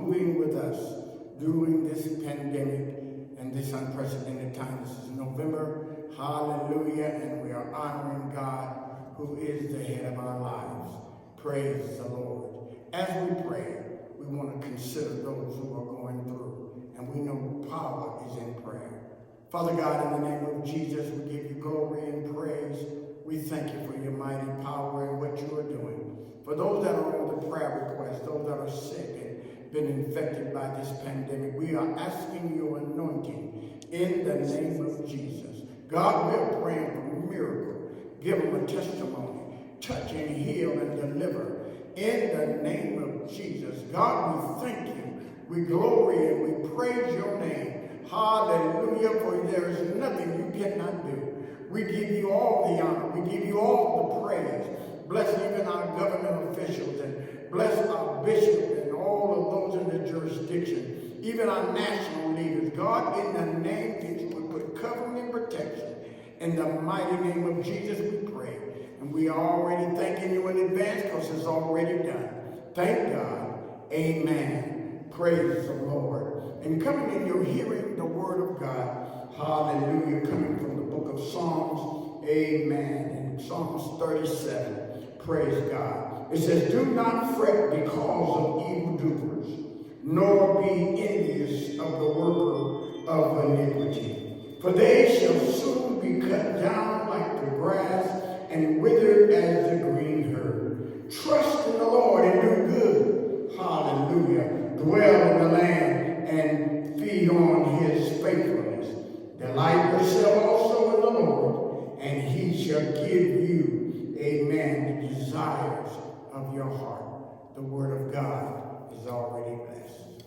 moving with us during this pandemic and this unprecedented time. This is November, hallelujah, and we are honoring God, who is the head of our lives. Praise the Lord. As we pray, we want to consider those who are going through, and we know power is in prayer. Father God, in the name of Jesus, we give you glory and praise. We thank you for your mighty power and what you are doing. For those that are on the prayer request, those that are sick and been infected by this pandemic, we are asking your anointing in the name of Jesus. God, we are praying for miracle. Give them a testimony. Touch and heal and deliver in the name of Jesus. God, we thank you. We glory and we praise your name. Hallelujah, for there is nothing you cannot do. We give you all the honor. We give you all the praise. Bless even our government officials and bless our bishop and all of those in the jurisdiction, even our national leaders. God, in the name that you would put covering and protection. In the mighty name of Jesus, we pray. And we are already thanking you in advance because it's already done. Thank God. Amen. Praise the Lord. And coming in, you're hearing the word of God. Hallelujah. Coming from the book of Psalms. Amen. In Psalms 37. Praise God. It says, do not fret because of evildoers, nor be envious of the worker of iniquity. For they shall soon be cut down like the grass and withered as the green herb. Trust in the Lord and do good. Hallelujah. Dwell in the land and feed on his faithfulness. Delight yourself also in the Lord, and he shall give you, amen, the desires of your heart. The word of God is already blessed.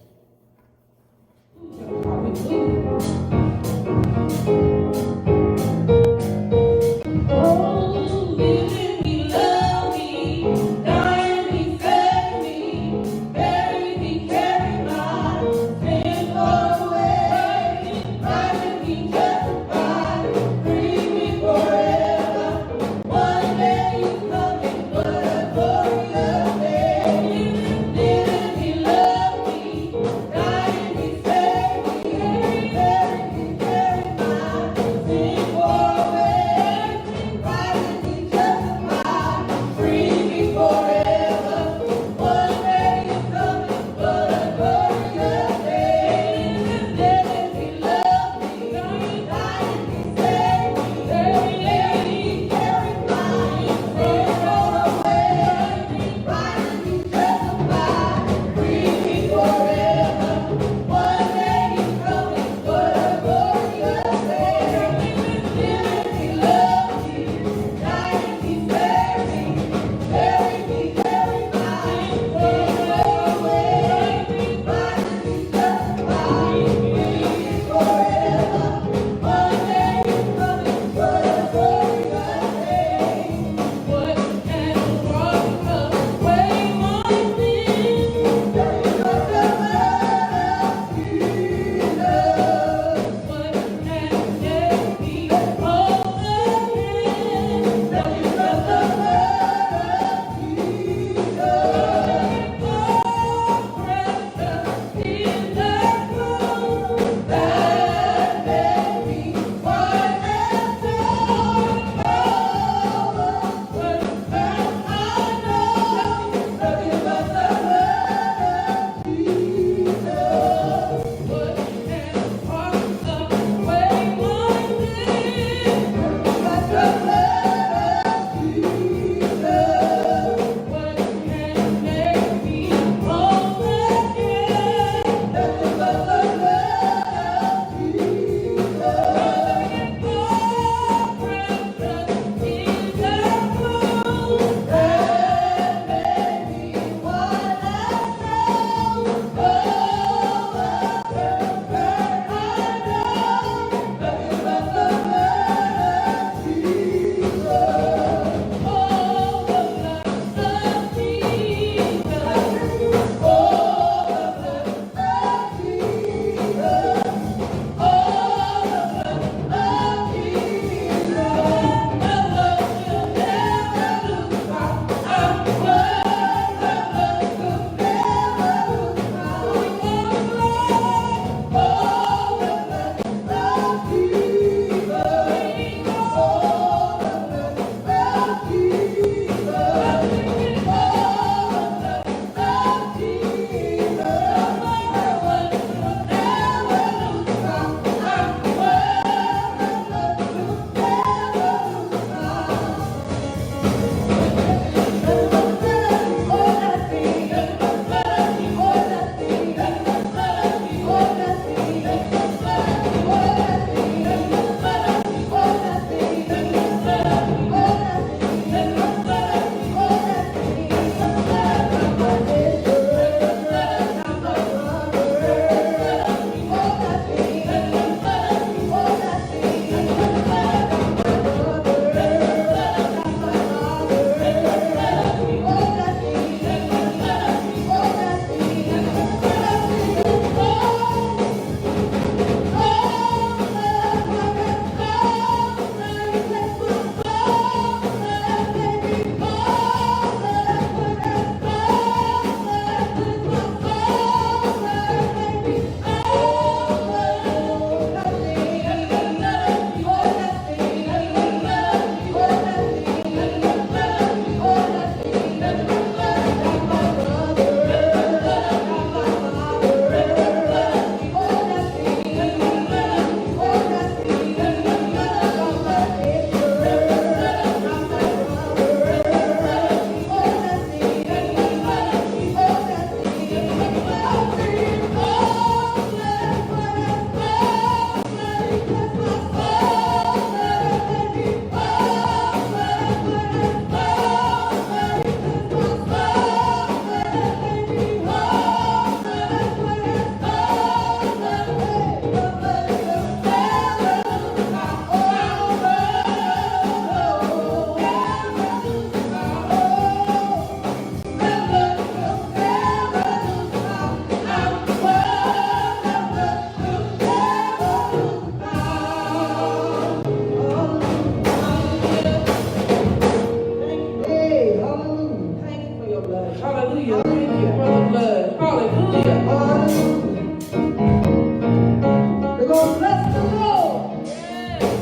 gonna bless the Lord.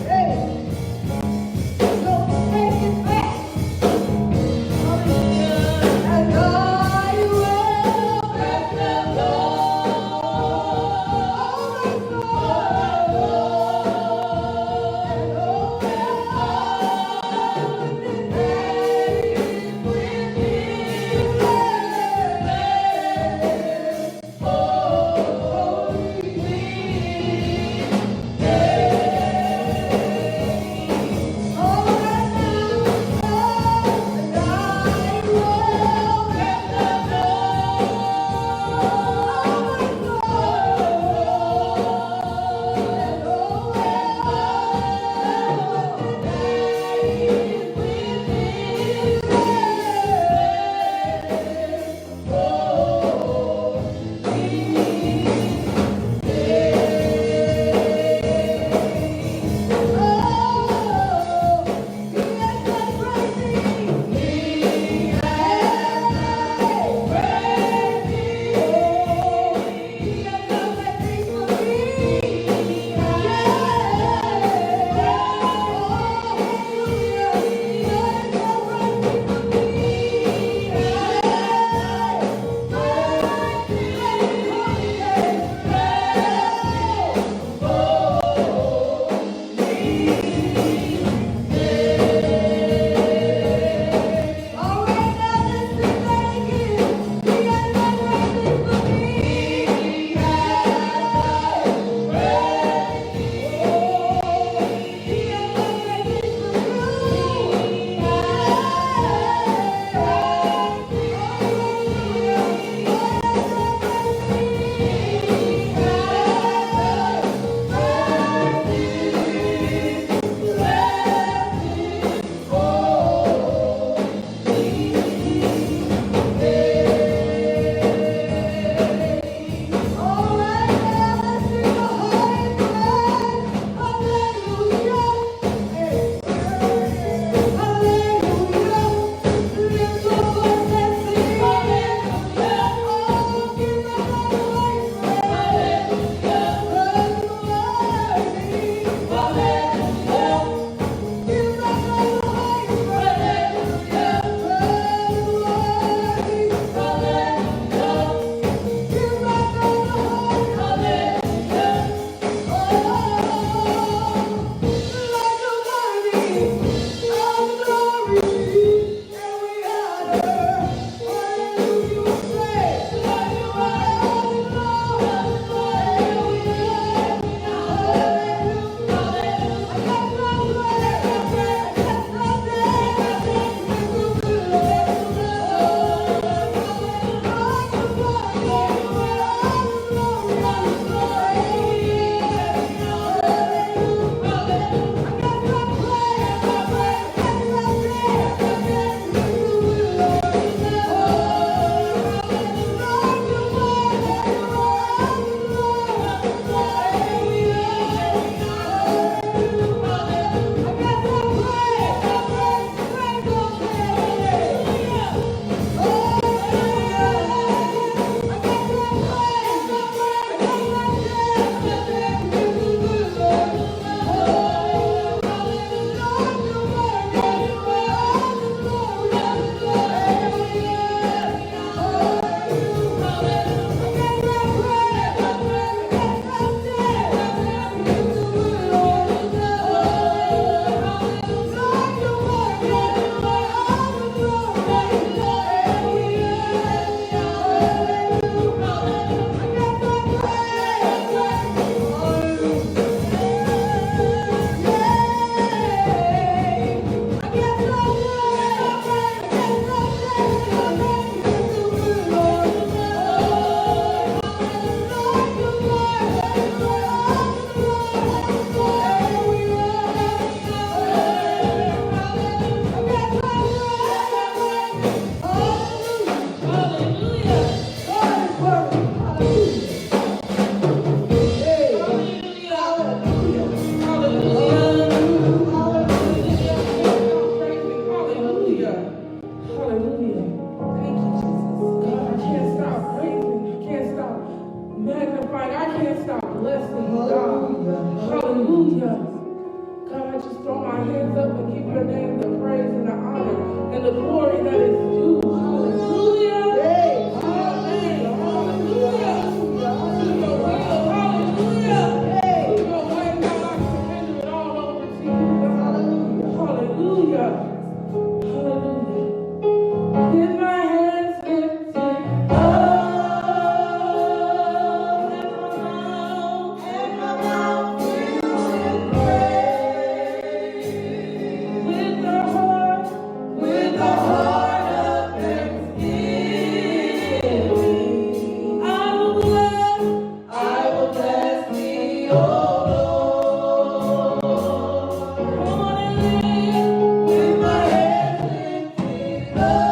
Hey, don't take it back. And I will bless the Hallelujah. God, I just throw my hands up and give your name the praise and the honor and the glory that is due. Hallelujah. Amen. Hallelujah. To your will. Hallelujah. To your way, God, I surrender it all over to you, God. Hallelujah. Hallelujah. With my hands lifted up and my mouth filled with praise, with a heart of thanksgiving, I will bless thee, O Lord. Come on and live with my hands lifted up.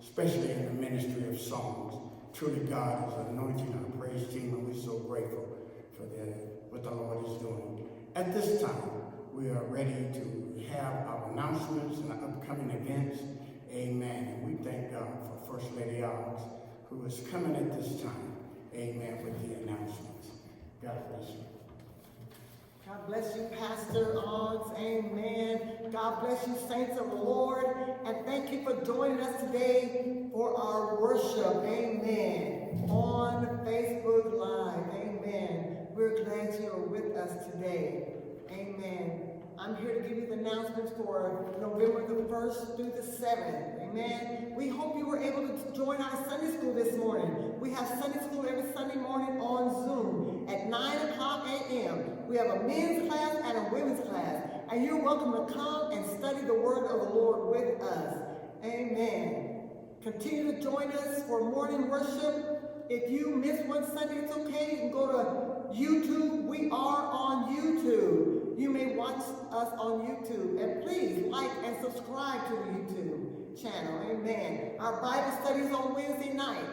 especially in the ministry of songs. Truly, God is anointing our praise team, and we're so grateful for what the Lord is doing. At this time, we are ready to have our announcements and upcoming events. Amen. And we thank God for First Lady Oggs, who is coming at this time. Amen. With the announcement. bless you, Pastor Oggs. Amen. God bless you, saints of the Lord. And thank you for joining us today for our worship. Amen. On Facebook Live. Amen. We're glad you are with us today. Amen. I'm here to give you the announcements for November the 1st through the 7th. Amen. We hope you were able to join our Sunday school this morning. We have Sunday school every Sunday morning on Zoom at 9 o'clock a.m. We have a men's class and a women's class. And you're welcome to come and study the word of the Lord with us. Amen. Continue to join us for morning worship. If you miss one Sunday, it's okay. You can go to YouTube. We are on YouTube. You may watch us on YouTube. And please like and subscribe to the YouTube channel. Amen. Our Bible study is on Wednesday night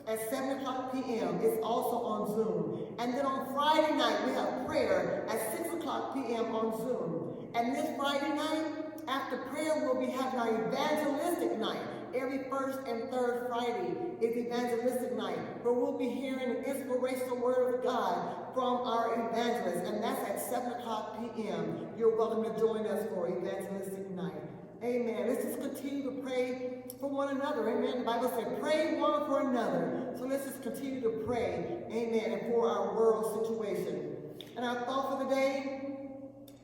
at 7 o'clock p.m. It's also on Zoom. And then on Friday night, we have prayer at 6 o'clock p.m. on Zoom. And this Friday night, after prayer, we'll be having our evangelistic night. Every first and third Friday is evangelistic night, where we'll be hearing an inspirational word of God from our evangelists, and that's at 7 o'clock p.m. You're welcome to join us for evangelistic night. Amen. Let's just continue to pray for one another. Amen. The Bible said, pray one for another. So let's just continue to pray. Amen. And for our world situation. And our thought for the day,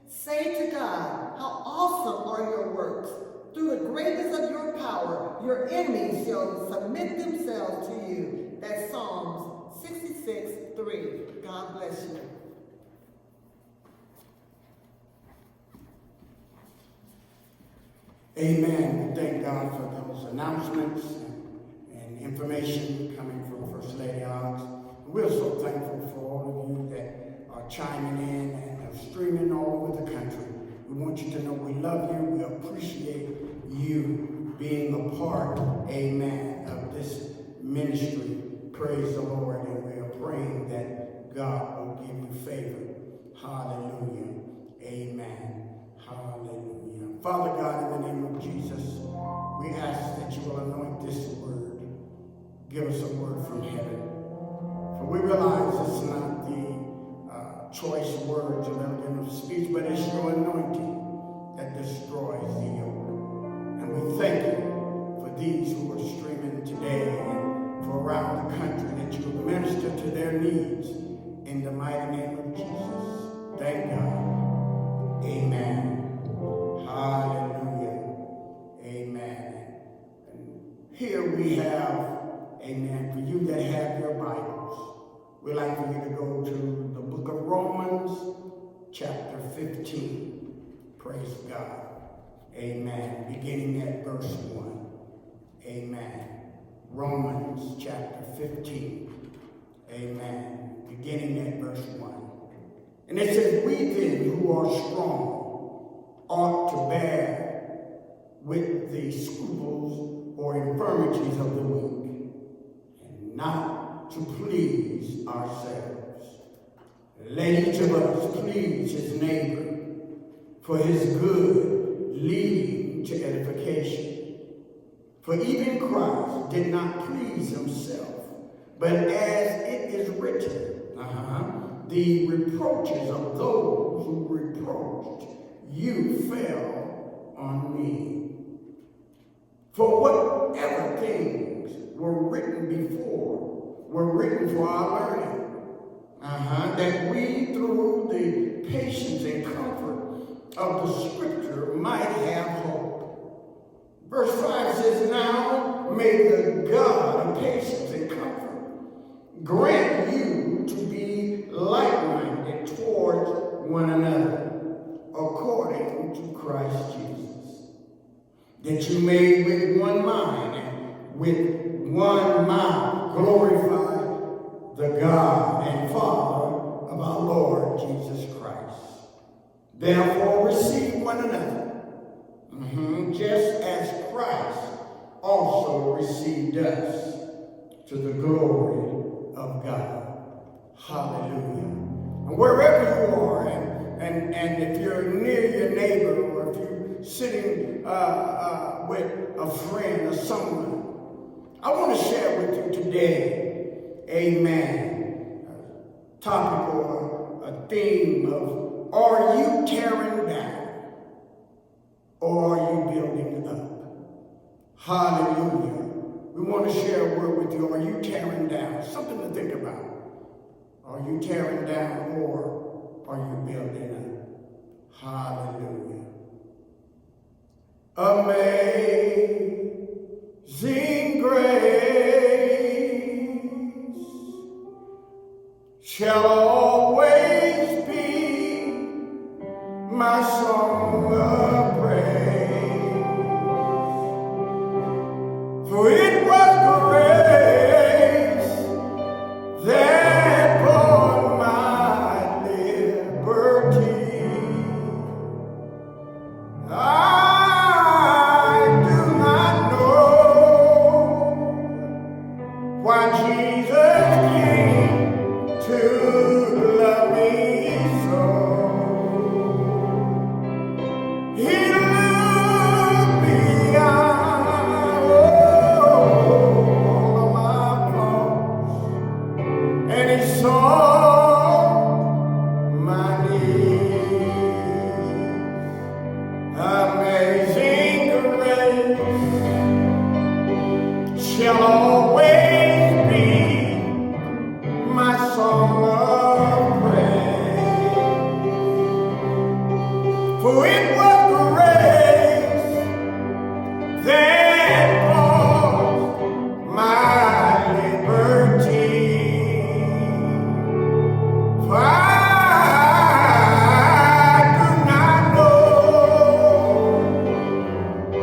say to God, how awesome are your works. Through the greatness of your power, your enemies shall submit themselves to you. That's Psalms 66:3. God bless you. Amen. We thank God for those announcements and information coming from First Lady Oggs. We're so thankful for all of you that are chiming in and are streaming all over the country. We want you to know we love you. We appreciate you being a part, amen, of this ministry. Praise the Lord. And we are praying that God will give you favor. Hallelujah. Amen. Hallelujah. Father God, in the name of Jesus, we ask that you will anoint this word. Give us a word from heaven. For we realize it's not the choice words or elegant of speech, but it's your anointing that destroys the yoke. And we thank you for these who are streaming today and for around the country, that you will minister to their needs in the mighty name of Jesus. Thank God. Amen. Hallelujah. Amen. And here we have, amen, for you that have your Bibles, we'd like for you to go to the book of Romans, chapter 15. Praise God. Amen. Beginning at verse 1. Amen. Romans chapter 15. Amen. Beginning at verse 1. And it says, we then who are strong ought to bear with the scruples or infirmities of the weak, and not to please ourselves. Let each of us please his neighbor for his good, leading to edification. For even Christ did not please himself, but as it is written, the reproaches of those who reproached you fell on me. For whatever things were written before were written for our learning, that we through the patience and comfort of the scripture might have hope. Verse 5 says, now may the God of patience and comfort grant you to be like-minded towards one another, according to Christ Jesus, that you may with one mind and with one mouth glorify the God and Father of our Lord Jesus Christ. Therefore receive one another, just as Christ also received us to the glory of God. Hallelujah. And wherever you are, and if you're near your neighbor, or if you're sitting with a friend or someone, I want to share with you today, amen, a topic or a theme of Are you tearing down or are you building up? Hallelujah. We want to share a word with you. Are you tearing down? Something to think about. Are you tearing down or are you building up? Hallelujah. Amazing grace shall always be my song of praise. For it was grace that bought my liberty. I do not know why Jesus came to love me so. He looked beyond all of my faults, and he saw my needs. Amazing grace shall always be my song of praise. For it was grace that bought my liberty. For I do not know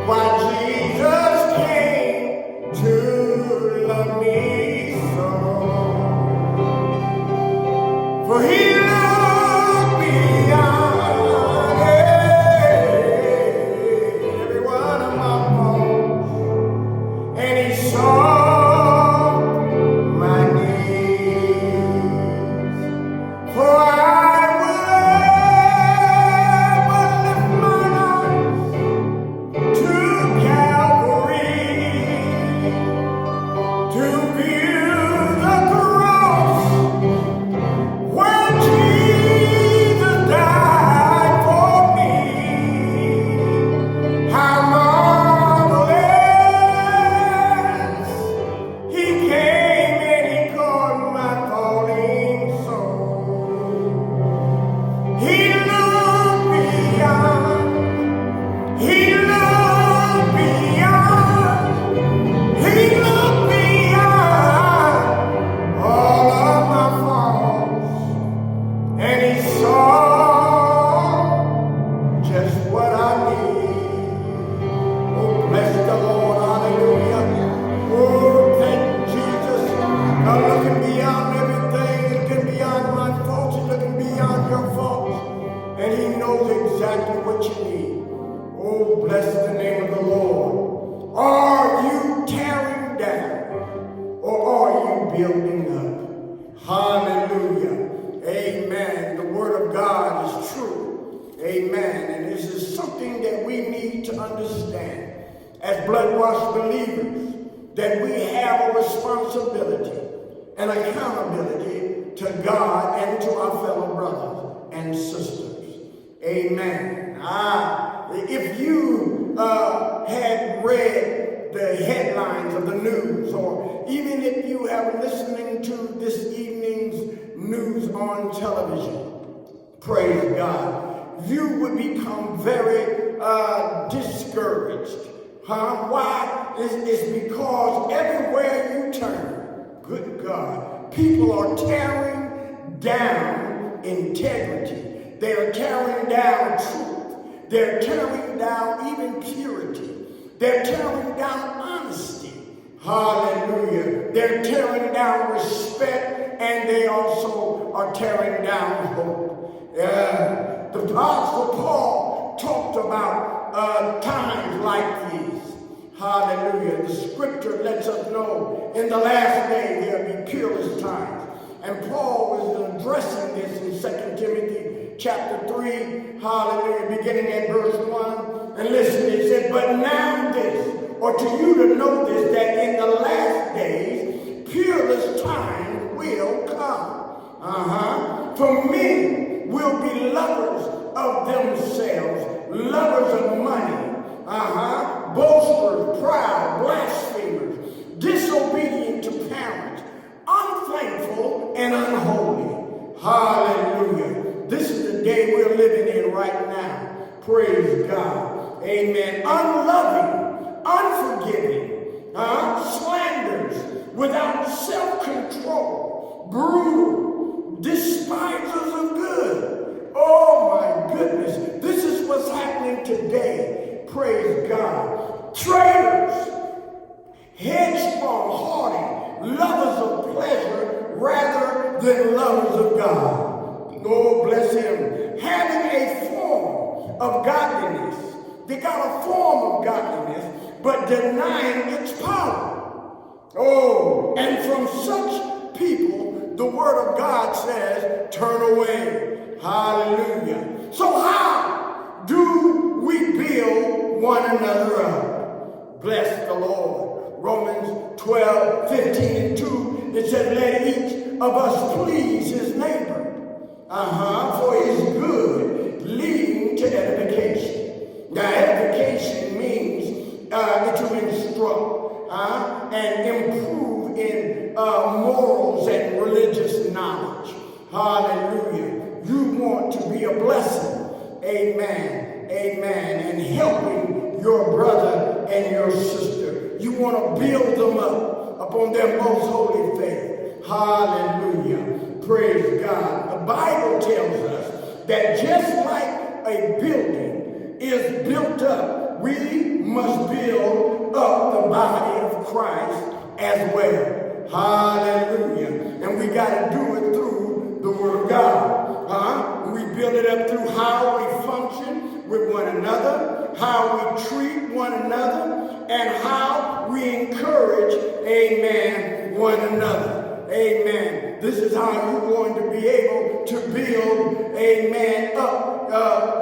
why Jesus came to love me so. For he looked beyond every one of my faults, and he saw my needs. For I will ever lift mine eyes to Calvary to view the cross where Jesus died for me. How marvelous he came and he caught my falling soul. He looked beyond, he looked beyond, he looked beyond all of my faults, and he saw just what I need. Oh, bless the Lord, hallelujah. Oh, thank you, Jesus. I'm looking beyond everything, looking beyond my faults, he's looking beyond your faults, and he knows exactly what you need. Oh, bless the name of the Lord. Are you tearing down or are you building up? Hallelujah. Amen. The word of God is true. Amen. And this is something that we need to understand as blood-washed believers, that we have a responsibility and accountability to God and to our fellow brothers and sisters. Amen. If you had read the headlines of the news, or even if you are listening to this evening's news on television, praise God, you would become very discouraged. Why? It's because everywhere you turn, good God, people are tearing down integrity. They are tearing down truth. They're tearing down even purity. They're tearing down honesty. Hallelujah. They're tearing down respect, and they also are tearing down hope. The Apostle Paul talked about times like these. Hallelujah. The scripture lets us know in the last day there will be peerless times. And Paul was addressing this in 2 Timothy chapter 3, hallelujah, beginning at verse 1. And listen, it said, but now this, or to you to know this, that in the last days, peerless times will come. For many will be lovers of themselves, lovers of money, boasters, proud, blasphemers, disobedient to parents, unthankful and unholy. Hallelujah. This is the day we're living in right now. Praise God. Amen. Unloving, unforgiving, slanders, without self-control, brutal, despisers of good. Oh my goodness. This is what's happening today. Praise God. Traitors, headstrong, haughty, lovers of pleasure rather than lovers of God. Oh, bless him. Having a form of godliness. They got a form of godliness, but denying its power. Oh, and from such people, the word of God says, turn away. Hallelujah. So how do we build one another up? Bless the Lord. Romans 12, 15 and 2, it says, let each of us please his neighbor. For his good, leading to edification. Now, edification means to instruct and improve in morals and religious knowledge. Hallelujah. You want to be a blessing. Amen. Amen. And helping your brother and your sister. You want to build them up upon their most holy faith. Hallelujah. Praise God. The Bible tells us that just like a building is built up, we must build up the body of Christ as well. Hallelujah. And we got to do it through the Word of God. We build it up through how we function with one another, how we treat one another, and how we encourage, amen, one another. Amen. This is how you're going to be able to build, amen, up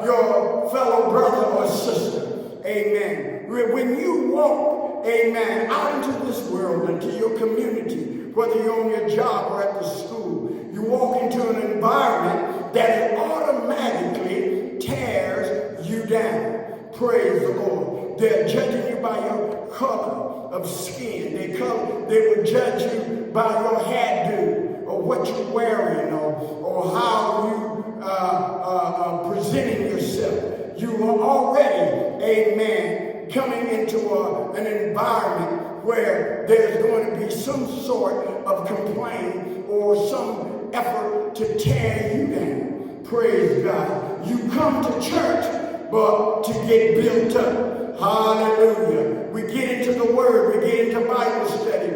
your fellow brother or sister. Amen. When you walk, amen, out into this world, into your community, whether you're on your job or at the school, you walk into an environment that automatically tears you down. Praise the Lord. They're judging you by your color of skin. They will judge you by your hairdo or what you're wearing or how you are presenting yourself. You are already, amen, coming into an environment where there's going to be some sort of complaint or some effort to tear you down. Praise God. You come to church, but to get built up. Hallelujah. We get into the Word. We get into Bible study.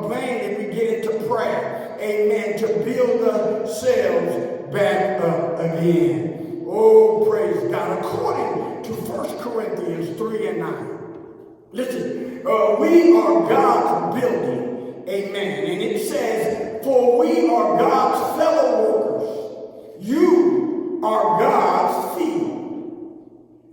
Mainly we get into prayer. Amen. To build ourselves back up again. Oh, praise God. According to 1 Corinthians 3 and 9. Listen, we are God's building. Amen. And it says, for we are God's fellow workers. You are God's field.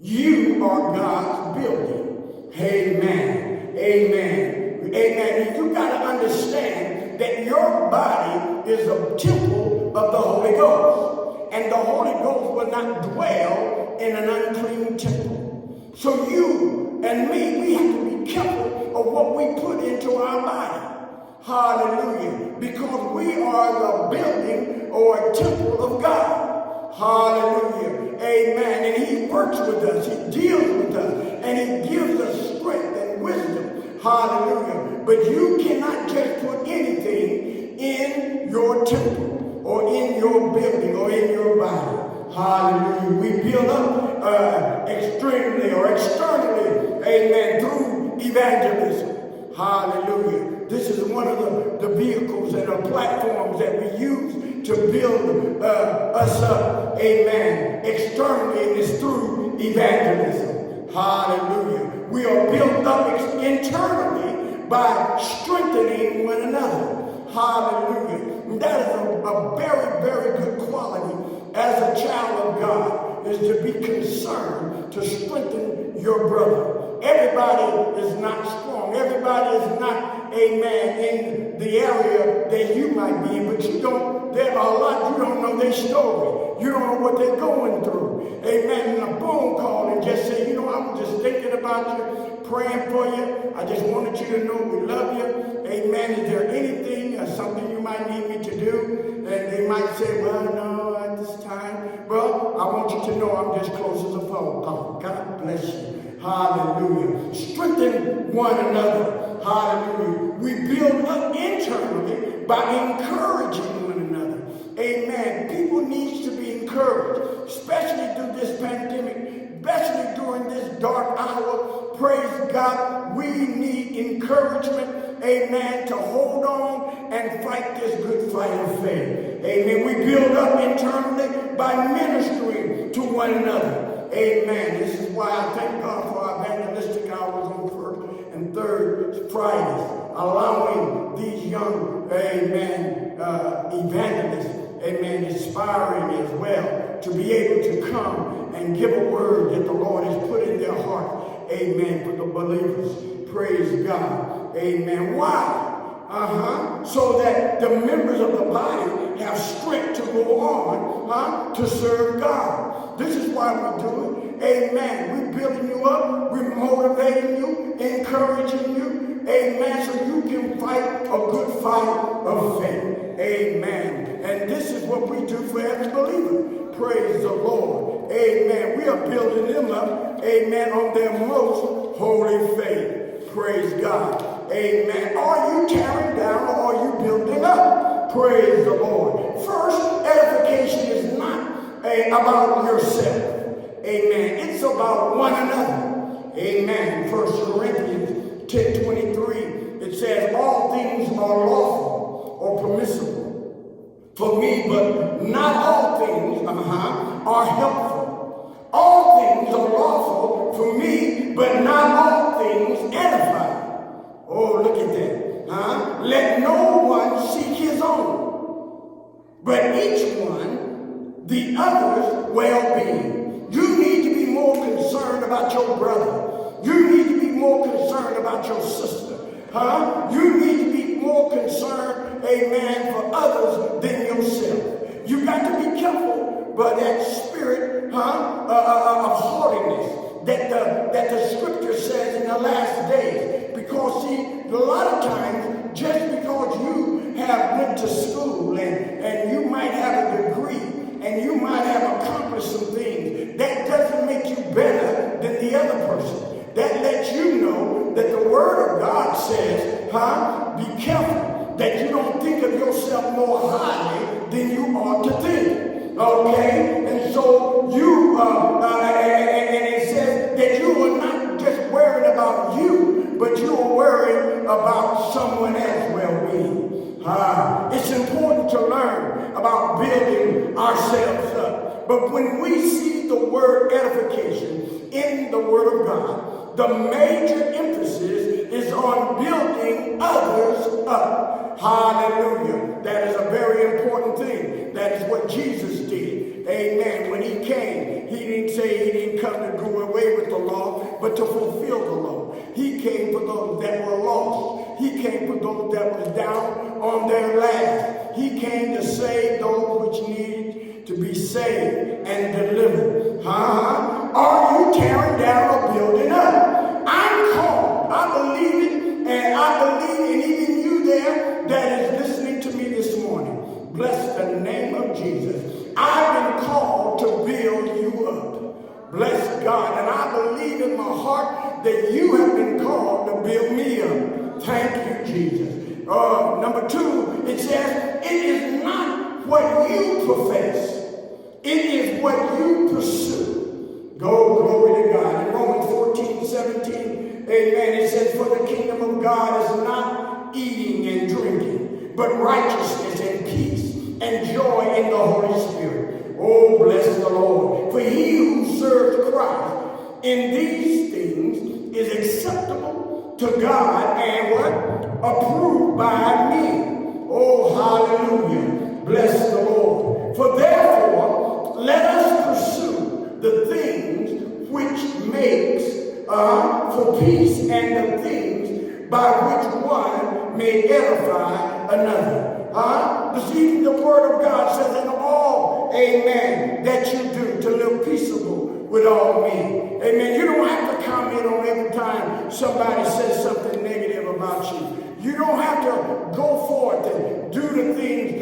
You are God's building. Amen. Amen. Amen. And you got to understand that your body is a temple of the Holy Ghost. And the Holy Ghost will not dwell in an unclean temple. So you and me, we have to be careful of what we put into our body. Hallelujah. Because we are the building or a temple of God. Hallelujah. Amen. And he works with us. He deals with us. And he gives us strength and wisdom. Hallelujah. But you cannot just put anything in your temple or in your building or in your body. Hallelujah. We build up extremely or externally, amen, through evangelism. Hallelujah. This is one of the vehicles and the platforms that we use to build us up, amen, externally, and it's through evangelism. Hallelujah. We are built up internally by strengthening one another. Hallelujah. And that is a very, very good quality as a child of God, is to be concerned to strengthen your brother. Everybody is not strong. Everybody is not, amen, in the area that you might be in, but you don't, there are a lot you don't know their story. You don't know what they're going through. Amen. And a phone call and just say, you know, I was just thinking about you, praying for you. I just wanted you to know we love you. Amen. Is there anything or something you might need me to do? And they might say, well, no, at this time. Well, I want you to know I'm just close as a phone call. God bless you. Hallelujah. Strengthen one another. Hallelujah. We build up internally by encouraging one another. Amen. People need to be encouraged, especially through this pandemic, especially during this dark hour. Praise God. We need encouragement. Amen. To hold on and fight this good fight of faith. Amen. We build up internally by ministering to one another. Amen. This is why I thank God for our evangelistic hours on first and third Fridays, allowing these young, amen, evangelists, amen, inspiring as well, to be able to come and give a word that the Lord has put in their heart, amen, for the believers. Praise God. Amen. Why? So that the members of the body have strength to go on to serve God. This is why we do it. Amen. We're building you up. We're motivating you, encouraging you. Amen. So you can fight a good fight of faith. Amen. And this is what we do for every believer. Praise the Lord. Amen. We are building them up. Amen. On their most holy faith. Praise God. Amen. Are you tearing down or are you building up? Praise the Lord. First, edification is not about yourself. Amen. It's about one another. Amen. 1 Corinthians 10:23. It says, all things are lawful or permissible for me, but not all things are helpful. All things are lawful for me, but not all things edify. Oh, look at that. Let no one seek his own, but each one the other's well-being. You need to be more concerned about your brother. You need to be more concerned about your sister. You need to be more concerned, amen, for others than yourself. You got to be careful, but that spirit of holiness that the scripture says in the last days. Because, see, a lot of times, just because you have went to school and you might have a degree and you might have accomplished some things, that doesn't make you better than the other person. That lets you know that the Word of God says, be careful that you don't think of yourself more highly than you ought to think. Okay? And so you, and it says that you are not just worried about you, but you are worried about someone else's well-being. It's important to learn about building ourselves up. But when we see the word edification in the Word of God, the major emphasis is on building others up. Hallelujah. That is a very important thing. That is what Jesus did. Amen. When he came, he didn't say he didn't come to do away with the law, but to fulfill the law. He came for those that were lost. He came for those that was down on their last. He came to save those which needed to be saved and delivered. Are you tearing down or building up? I'm called. I believe it, and I believe in even you there that is listening to me this morning. Bless the name of Jesus. I've been called to build you up. Bless God. And I believe in my heart that you have been called to build me up. Thank you, Jesus. Number 2, it says, it is not what you profess. It is what you pursue. Glory to God. In Romans 14:17, amen, it says, for the kingdom of God is not eating and drinking, but righteousness and peace and joy in the Holy Spirit. Oh, bless the Lord. For he who serves Christ in these things is acceptable to God and what? Approved by me. Oh, hallelujah. Bless the Lord. For therefore, let us pursue the things which makes for peace and the things by which one may edify another. But see, the Word of God says in all amen, that you do to live peaceable with all men. Amen. You don't have to comment on every time somebody says something negative about you. You don't have to go forth and do the things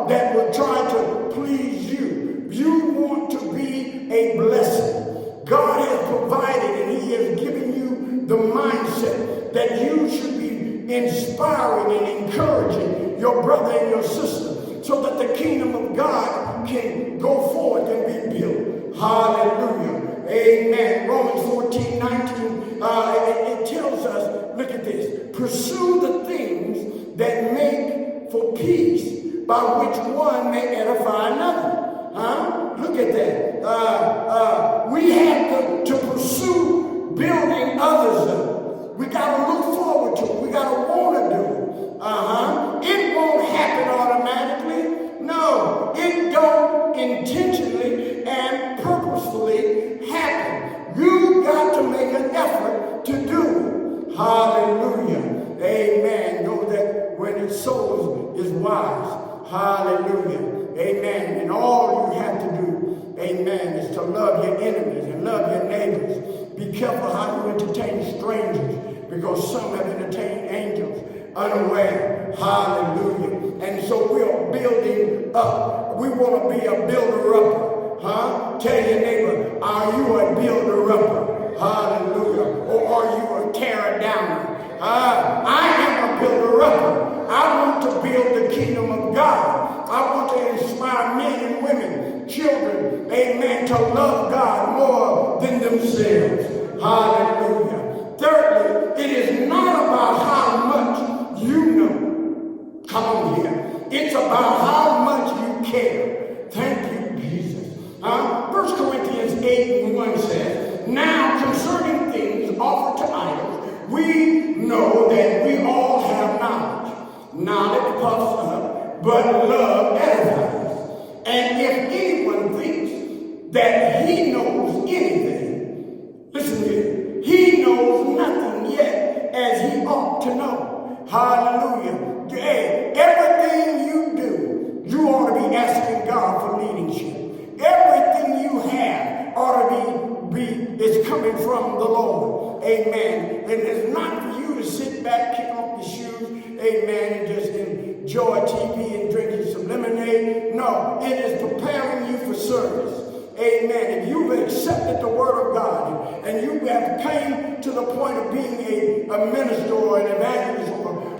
that will try to please you. You want to be a blessing. God has provided and He has given you the mindset that you should be inspiring and encouraging your brother and your sister so that the kingdom of God can go forth and be built. Hallelujah. Amen. Romans 14:19, it tells us, look at this, pursue the things that make for peace, by which one may edify another. Look at that. We have to pursue building others up. We got to look forward to it. We got to want to do it. It won't happen automatically. No, it don't intentionally and purposefully happen. You got to make an effort to do it. Hallelujah. Amen. Know that when it sows is wise. Hallelujah. Amen. And all you have to do, amen, is to love your enemies and love your neighbors. Be careful how you entertain strangers, because some have entertained angels unaware. Hallelujah. And so we are building up. We want to be a builder-upper. Tell your neighbor, are you a builder-upper? Hallelujah. Or are you a tear-downer? I am a builder-upper. I want to build the kingdom of God. I want to inspire men and women, children, amen, to love God more than themselves. Hallelujah. Thirdly, it is not about how much you know. Come on here. It's about how much you care. Thank you, Jesus. 1 Corinthians 8:1 says, now concerning things offered to idols, we know that we all have knowledge. Knowledge puffs up, but love edifies. And if anyone thinks that he knows anything, listen here, he knows nothing yet as he ought to know. Hallelujah. Hey, everything you do, you ought to be asking God for leadership. Everything you have ought to be is coming from the Lord. Amen. And it's not for you to sit back, kick off your shoes, amen, and just enjoy TV and drinking some lemonade. No, it is preparing you for service. Amen. If you've accepted the word of God and you have came to the point of being a minister or an evangelist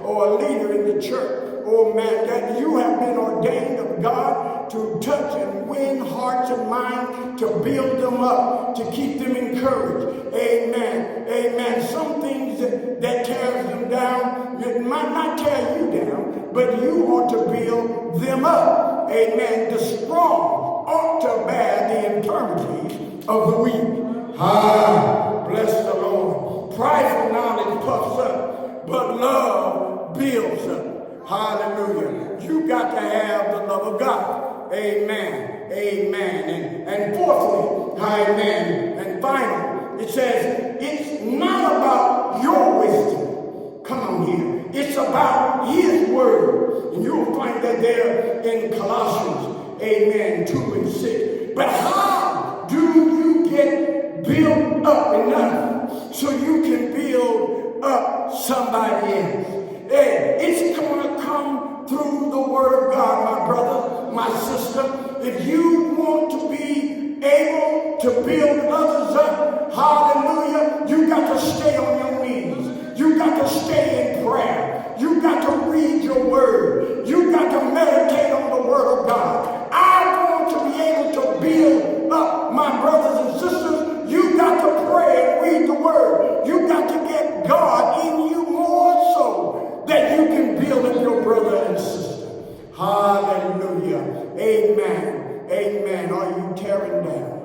or a leader in the church, oh man, that you have been ordained of God to touch and win hearts and minds, to build them up, to keep them encouraged. Amen. Amen. Some things that tears them down, it might not tear you down, but you ought to build them up. Amen. The strong ought to bear the infirmities of the weak. Bless the Lord. Prideful knowledge puffs up, but love builds up. Hallelujah. You got to have the love of God. Amen. Amen. And fourthly, amen, and finally, it says, it's not about your wisdom. Come on here. It's about His word. And you'll find that there in Colossians, amen, 2:6. But how do you get built up enough so you can build up somebody else? Hey, it's going to come through the word of God, my brother, my sister. If you want to be able to build others up, hallelujah, you got to stay on your knees. You got to stay in prayer. You got to read your word. You got to meditate on the word of God. I want to be able to build up my brothers and sisters. You got to pray and read the word. You got to get God in you more so that you can build up your brother and sister. Hallelujah. Amen. Amen. Are you tearing down?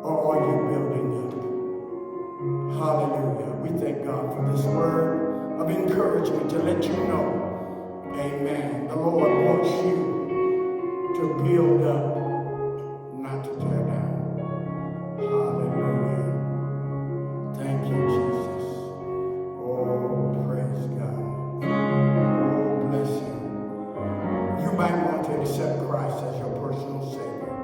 Or are you building up? Hallelujah. We thank God for this word of encouragement to let you know, amen, the Lord wants you to build up, not to tear down. Hallelujah. Thank you, Jesus. Oh, praise God. Oh, bless you. You might want to accept Christ as your personal Savior,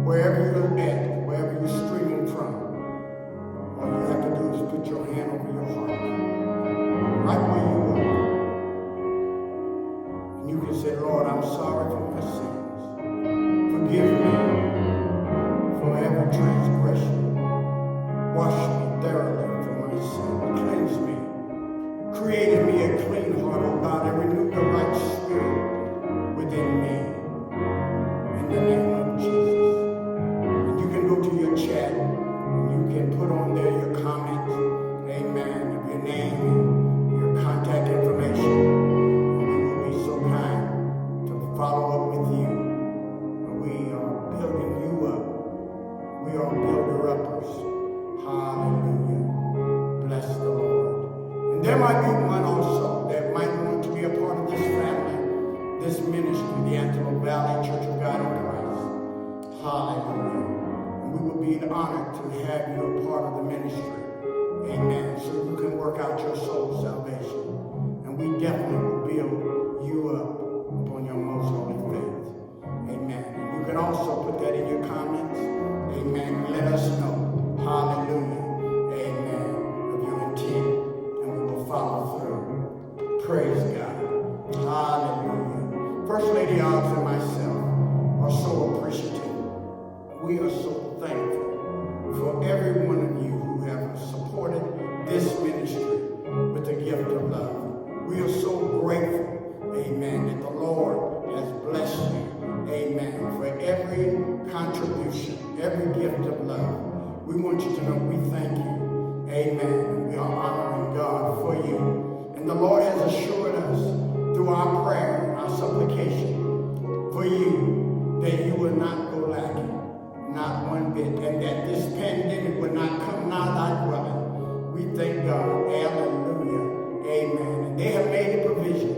wherever you're at, wherever you're streaming from, all you have to do is put your hand over your heart, right where you are. And you can say, Lord, I'm sorry for my sins. Forgive me for every transgression. Wash me thoroughly from my sin. Cleanse me. Create in me a clean heart, oh God, and renew the right spirit within me. In the name of Jesus. And you can go to your chat and you can put on there your comments, amen, of your name and your contact information. And we will be so kind to follow up with you. We are building you up. We are builder-uppers. Hallelujah. Bless the Lord. And there might be one also that might want to be a part of this family, this ministry, the Antelope Valley Church of God in Christ. Hallelujah. And we will be honored to have you a part of the ministry. Amen. So you can work out your soul salvation. And we definitely will build you up upon your most holy faith. Amen. And you can also put that in your comments. Amen. Let us know. Hallelujah. Amen. Of your intent. And we will follow through. Praise God. Hallelujah. First Lady Oggs and myself are so appreciative. We are so thankful for every one of you who have supported this ministry with the gift of love. We are so grateful, amen, that the Lord has blessed you, amen, for every contribution, every gift of love. We want you to know we thank you, amen. We are honoring God for you. And the Lord has assured us through our prayer and our supplication for you that you will not go lacking, not one bit, and that this pandemic will not come nigh thy dwelling. We thank God, hallelujah, amen. And they have made a provision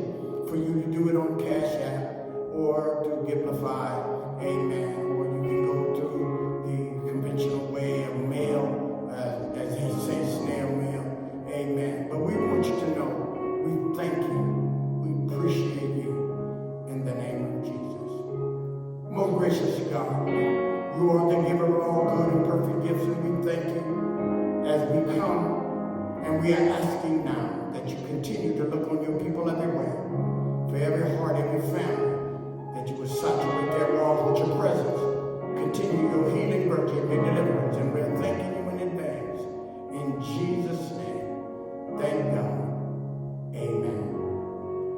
for you to do it on Cash App or to Givelify, amen, or you can go through the conventional way of mail, as he says, snail mail, amen. But we want you to know we thank you, we appreciate you in the name of Jesus. Most gracious God, you are the giver of all good and perfect gifts, and we thank you as we come, and we are asking now that you continue to look on your people everywhere, for every heart, every family, that you will saturate their walls with your presence. Continue your healing virtue and your deliverance, and we're thanking you in advance. In Jesus' name, thank God. Amen.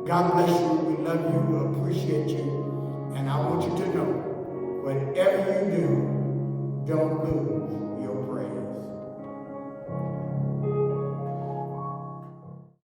God bless you. We love you. We appreciate you. And I want you to know, whatever you do,